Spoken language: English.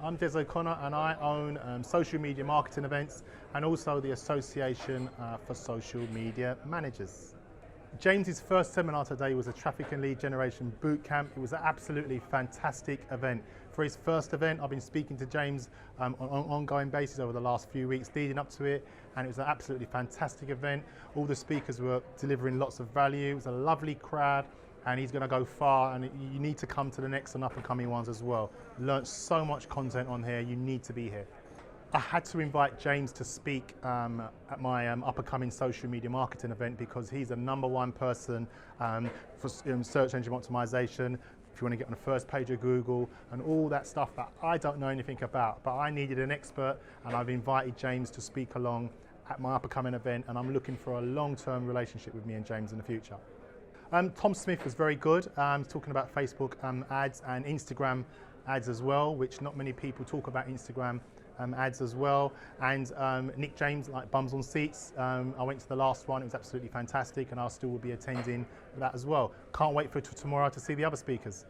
I'm Des O'Connor and I own social media marketing events and also the Association for Social Media Managers. James's first seminar today was a traffic and lead generation bootcamp. It was an absolutely fantastic event. For his first event, I've been speaking to James on an ongoing basis over the last few weeks leading up to it, and it was an absolutely fantastic event. All the speakers were delivering lots of value. It was a lovely crowd, and he's going to go far, and you need to come to the next and up and coming ones as well. Learned so much content on here, you need to be here. I had to invite James to speak at my up-and-coming social media marketing event because he's the #1 person for search engine optimization. If you want to get on the first page of Google and all that stuff that I don't know anything about, but I needed an expert, and I've invited James to speak along at my up-and-coming event, and I'm looking for a long-term relationship with me and James in the future. Tom Smith was very good, talking about Facebook ads and Instagram ads as well, which not many people talk about Instagram ads as well. And Nick James, like Bums on Seats, I went to the last one, it was absolutely fantastic, and I still will be attending that as well. Can't wait for tomorrow to see the other speakers.